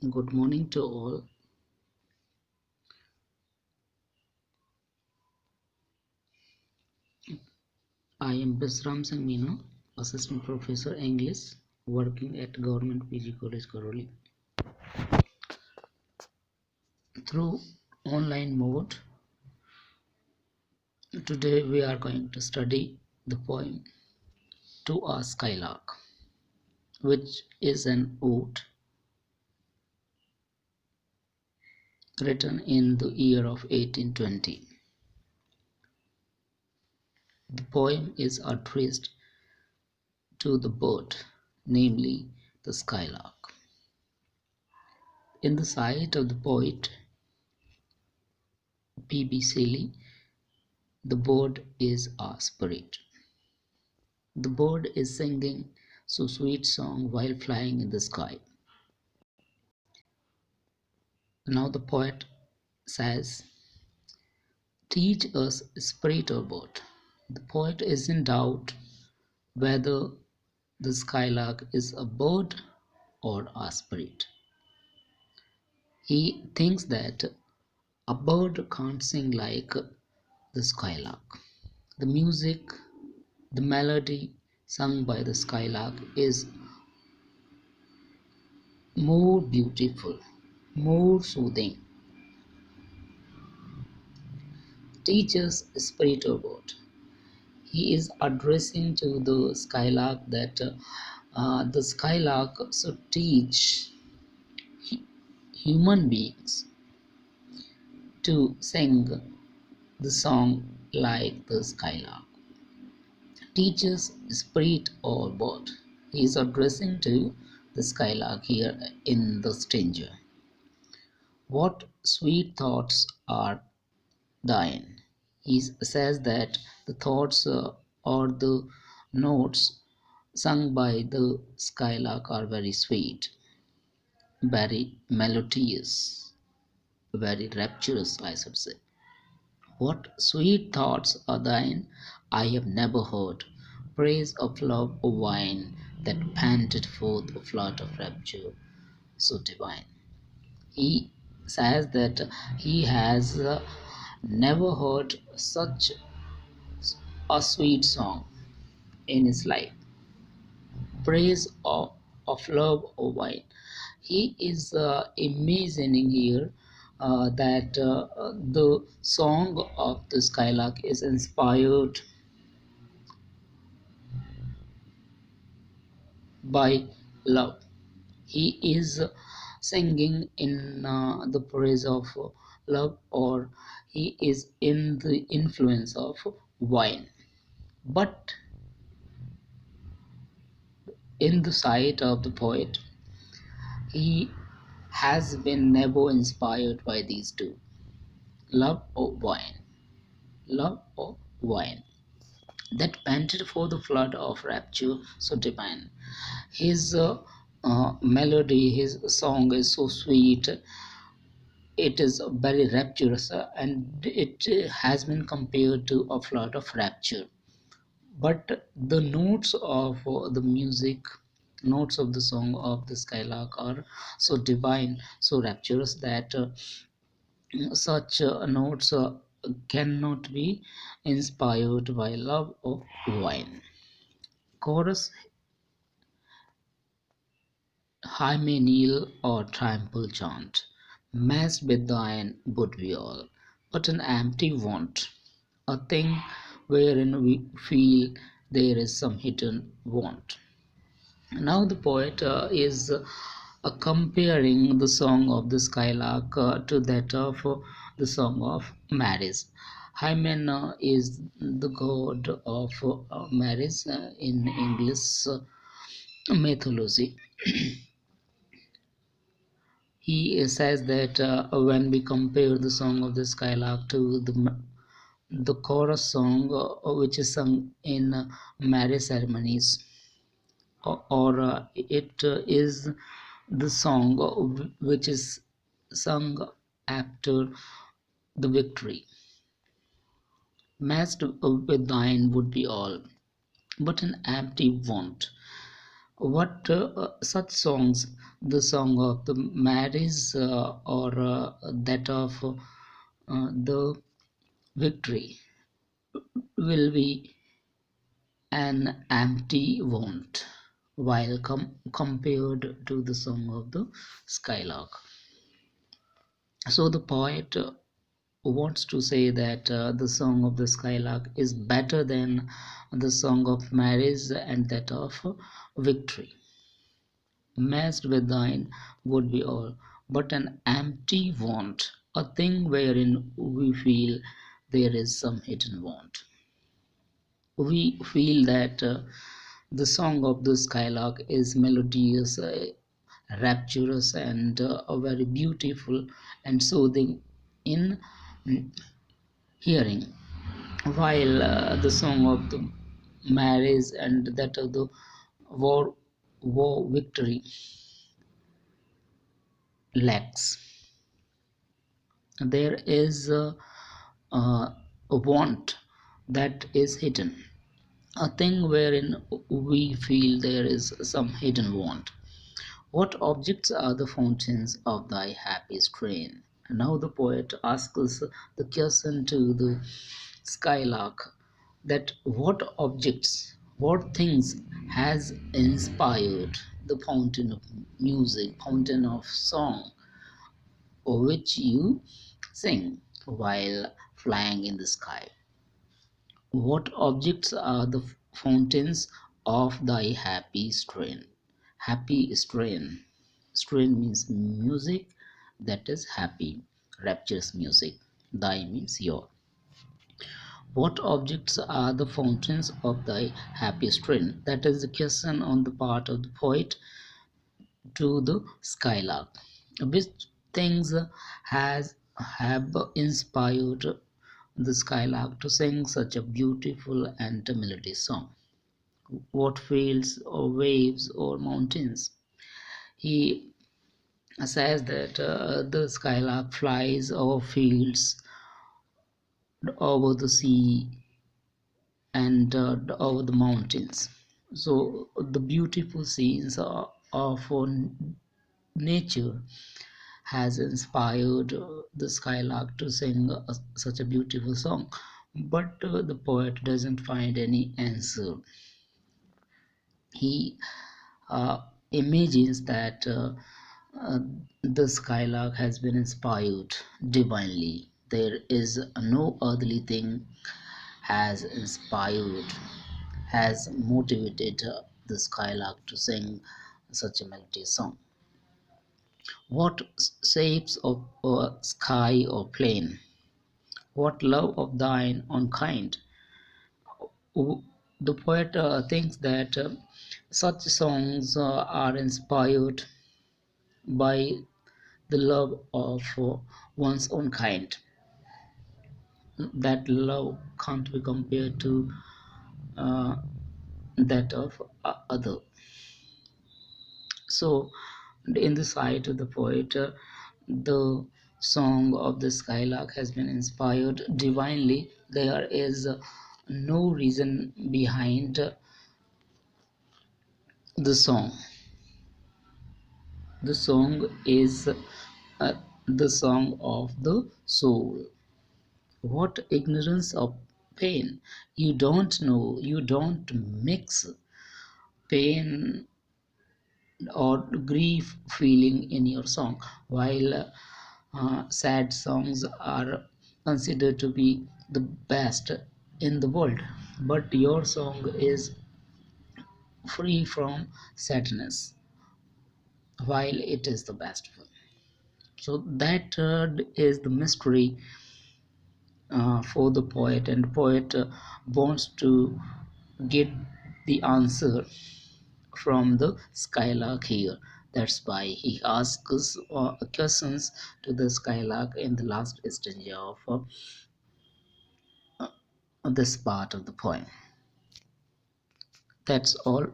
Good morning to all. I am Vishram Singh Meena, Assistant Professor English, working at Government PG College, Karoli. Through online mode, today we are going to study the poem To A Skylark, which is an ode written in the year of 1820. The poem is addressed to the bird, namely the skylark. In the sight of the poet P.B. Shelley, the bird is a spirit. The bird is singing so sweet song while flying in the sky. Now the poet says, teach us, spirit or bird. The poet is in doubt whether the skylark is a bird or a spirit. He thinks that a bird can't sing like the skylark. The music, the melody sung by the skylark is more beautiful, more soothing. Teaches spirit or bird. He is addressing to the skylark that the skylark should teach human beings to sing the song like the skylark. Teaches spirit or bird. He is addressing to the skylark here in the stranger. What sweet thoughts are thine? He says that the thoughts or the notes sung by the skylark are very sweet, very melodious, very rapturous, I should say. What sweet thoughts are thine? I have never heard praise of love or wine that panted forth a flood of rapture so divine. He says that he has never heard such a sweet song in his life. Praise of love or wine. He is imagining here that the song of the skylark is inspired by love. He is singing in the praise of love, or he is in the influence of wine. But in the sight of the poet, he has been never inspired by these two, love or wine. Love or wine that panted for the flood of rapture so divine. His melody, his song is so sweet, it is very rapturous, and it has been compared to a flood of rapture. But the notes of the music, notes of the song of the skylark are so divine, so rapturous that such notes cannot be inspired by love or wine. Chorus hymeneal or triumphal chant, massed with thine would we all, but an empty want, a thing wherein we feel there is some hidden want. Now the poet is comparing the song of the skylark to that of the song of marriage. Hymen is the god of marriage in English mythology. He says that when we compare the song of the skylark to the chorus song which is sung in marriage ceremonies, or it is the song which is sung after the victory. Matched with thine would be all, but an empty want, What such songs, the song of the marriage or that of the victory, will be an empty want, while compared to the song of the skylark. So the poet wants to say that the song of the skylark is better than the song of marriage and that of victory. Matched with thine would be all, but an empty want, a thing wherein we feel there is some hidden want. We feel that the song of the skylark is melodious, rapturous, and very beautiful and soothing in hearing, while the song of the marriage and that of the war victory lacks. There is a want that is hidden, a thing wherein we feel there is some hidden want. What objects are the fountains of thy happy strain? And now the poet asks the question to the skylark, that what objects, what things has inspired the fountain of music, fountain of song, which you sing while flying in the sky. What objects are the fountains of thy happy strain? Happy strain. Strain means music that is happy, rapturous music. Thy means your. What objects are the fountains of thy happy strain? That is the question on the part of the poet to the skylark. Which things has have inspired the skylark to sing such a beautiful and melody song? What fields or waves or mountains? He says that the skylark flies over fields, over the sea, and over the mountains. So the beautiful scenes of nature has inspired the skylark to sing such a beautiful song. But the poet doesn't find any answer. He imagines that uh, the skylark has been inspired divinely. There is no earthly thing has inspired, has motivated the skylark to sing such a melodious song. What shapes of sky or plain? What love of thine unkind? The poet thinks that such songs are inspired by the love of one's own kind. That love can't be compared to uh, that of other. So, in the sight of the poet, the song of the skylark has been inspired divinely. There is no reason behind the song. The song is the song of the soul. What ignorance of pain! You don't know, you don't mix pain or grief feeling in your song, while sad songs are considered to be the best in the world, but your song is free from sadness while it is the best one. So that is the mystery for the poet, and poet wants to get the answer from the skylark here. That's why he asks questions to the skylark in the last stanza of this part of the poem. That's all